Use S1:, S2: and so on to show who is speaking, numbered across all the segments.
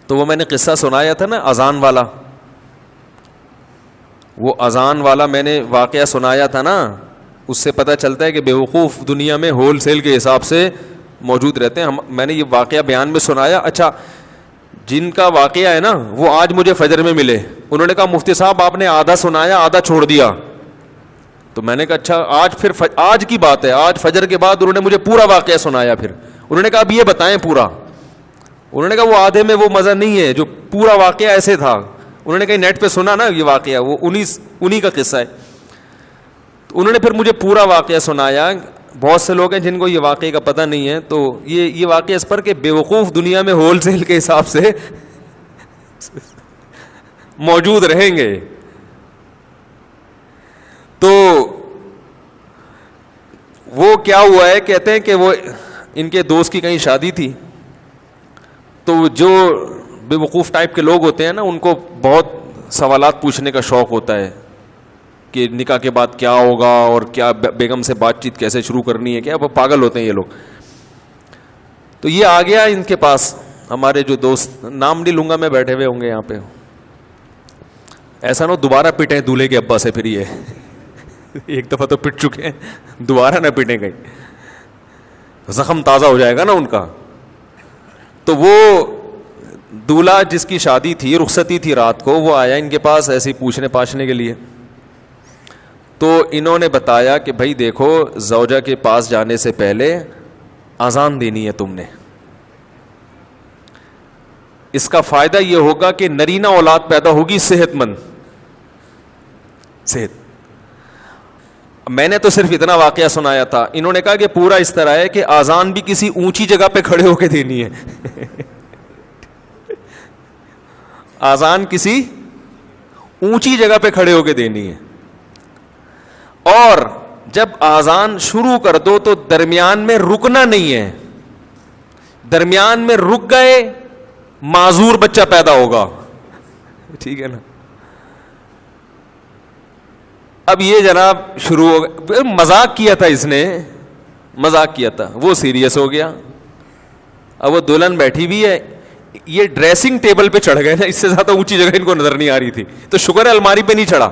S1: تو وہ میں نے قصہ سنایا تھا نا اذان والا, وہ اذان والا میں نے واقعہ سنایا تھا نا, اس سے پتہ چلتا ہے کہ بیوقوف دنیا میں ہول سیل کے حساب سے موجود رہتے ہیں. میں نے یہ واقعہ بیان میں سنایا. اچھا, جن کا واقعہ ہے نا وہ آج مجھے فجر میں ملے, انہوں نے کہا مفتی صاحب آپ نے آدھا سنایا آدھا چھوڑ دیا. تو میں نے کہا اچھا, آج پھر آج کی بات ہے, آج فجر کے بعد انہوں نے مجھے پورا واقعہ سنایا. پھر انہوں نے کہا اب یہ بتائیں پورا. انہوں نے کہا وہ آدھے میں وہ مزہ نہیں ہے جو پورا واقعہ ایسے تھا. انہوں نے کہا نیٹ پہ سنا نا یہ واقعہ, وہ انہی کا قصہ ہے. انہوں نے پھر مجھے پورا واقعہ سنایا. بہت سے لوگ ہیں جن کو یہ واقعے کا پتہ نہیں ہے, تو یہ واقعہ اس پر کہ بیوقوف دنیا میں ہول سیل کے حساب سے موجود رہیں گے. تو وہ کیا ہوا ہے, کہتے ہیں کہ وہ ان کے دوست کی کہیں شادی تھی, تو جو بیوقوف ٹائپ کے لوگ ہوتے ہیں نا ان کو بہت سوالات پوچھنے کا شوق ہوتا ہے کہ نکاح کے بعد کیا ہوگا اور کیا بیگم سے بات چیت کیسے شروع کرنی ہے, کیا وہ پاگل ہوتے ہیں یہ لوگ. تو یہ آ گیا ان کے پاس, ہمارے جو دوست, نام نہیں لوں گا میں, بیٹھے ہوئے ہوں گے یہاں پہ. ایسا نہ دوبارہ پٹیں دولہے کے ابا سے, پھر یہ ایک دفعہ تو پٹ چکے ہیں, دوبارہ نہ پٹیں کہیں, زخم تازہ ہو جائے گا نا ان کا. تو وہ دولہا جس کی شادی تھی, رخصتی تھی رات کو, وہ آیا ان کے پاس ایسے ہی پوچھنے پاچھنے کے لیے. تو انہوں نے بتایا کہ بھائی دیکھو, زوجہ کے پاس جانے سے پہلے اذان دینی ہے تم نے. اس کا فائدہ یہ ہوگا کہ نرینہ اولاد پیدا ہوگی صحت مند. صحت. میں نے تو صرف اتنا واقعہ سنایا تھا, انہوں نے کہا کہ پورا اس طرح ہے کہ اذان بھی کسی اونچی جگہ پہ کھڑے ہو کے دینی ہے. اذان کسی اونچی جگہ پہ کھڑے ہو کے دینی ہے, اور جب اذان شروع کر دو تو درمیان میں رکنا نہیں ہے. درمیان میں رک گئے معذور بچہ پیدا ہوگا. ٹھیک ہے نا. اب یہ جناب شروع ہو گیا, مذاق کیا تھا اس نے, مذاق کیا تھا, وہ سیریس ہو گیا. اب وہ دلہن بیٹھی بھی ہے, یہ ڈریسنگ ٹیبل پہ چڑھ گئے نا, اس سے زیادہ اونچی جگہ ان کو نظر نہیں آ رہی تھی. تو شکر ہے الماری پہ نہیں چڑھا.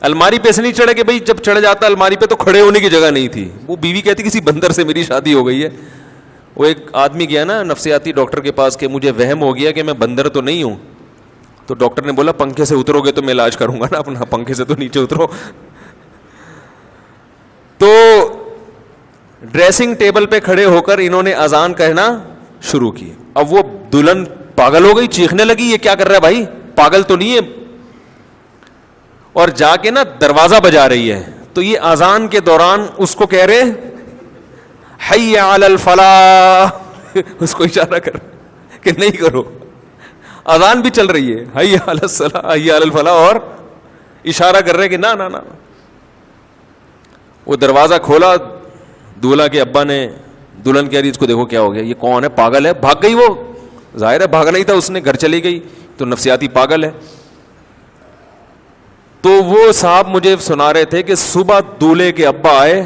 S1: الماری پہ سے نہیں چڑھے کہ بھائی جب چڑھ جاتا الماری پہ تو کھڑے ہونے کی جگہ نہیں تھی. وہ بیوی کہتی کسی بندر سے میری شادی ہو گئی ہے. وہ ایک آدمی گیا نا نفسیاتی ڈاکٹر کے پاس کہ مجھے وہم ہو گیا کہ میں بندر تو نہیں ہوں. تو ڈاکٹر نے بولا پنکھے سے اترو گے تو میں علاج کروں گا نا اپنا, پنکھے سے تو نیچے اترو. تو ڈریسنگ ٹیبل پہ کھڑے ہو کر انہوں نے اذان کہنا شروع کی. اب وہ دلہن پاگل ہو گئی, چیخنے لگی یہ کیا کر رہا ہے بھائی, پاگل تو نہیں ہے. اور جا کے نا دروازہ بجا رہی ہے. تو یہ اذان کے دوران اس کو کہہ رہے حی علی الفلاح, اس کو اشارہ کر کہ نہیں کرو. اذان بھی چل رہی ہے, حی علی الصلاح حی علی الفلاح, اور اشارہ کر رہے کہ نہ نہ نہ. وہ دروازہ کھولا, دولہا کے ابا نے, دلہن کہہ رہی اس کو دیکھو کیا ہو گیا, یہ کون ہے, پاگل ہے. بھاگ گئی, وہ ظاہر ہے بھاگنا ہی تھا اس نے, گھر چلی گئی. تو نفسیاتی پاگل ہے. تو وہ صاحب مجھے سنا رہے تھے کہ صبح دولہے کے ابا آئے,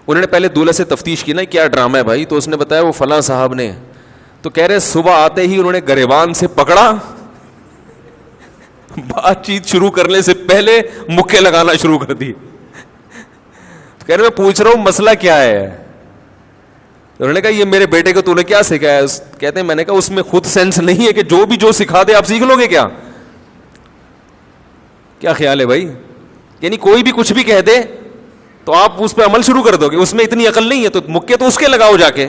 S1: انہوں نے پہلے دولہے سے تفتیش کی نا کیا ڈرامہ ہے بھائی, تو اس نے بتایا وہ فلاں صاحب نے. تو کہہ رہے صبح آتے ہی انہوں نے گریبان سے پکڑا, بات چیت شروع کرنے سے پہلے مکے لگانا شروع کر دی. کہہ رہے میں پوچھ رہا ہوں مسئلہ کیا ہے. انہوں نے کہا یہ میرے بیٹے کو تو نے کیا سکھایا. کہتے ہیں میں نے کہا اس میں خود سینس نہیں ہے کہ جو سکھا دے آپ سیکھ لو گے کیا. کیا خیال ہے بھائی, یعنی کوئی بھی کچھ بھی کہہ دے تو آپ اس پہ عمل شروع کر دو گے, اس میں اتنی عقل نہیں ہے, تو مکے تو اس کے لگاؤ جا کے.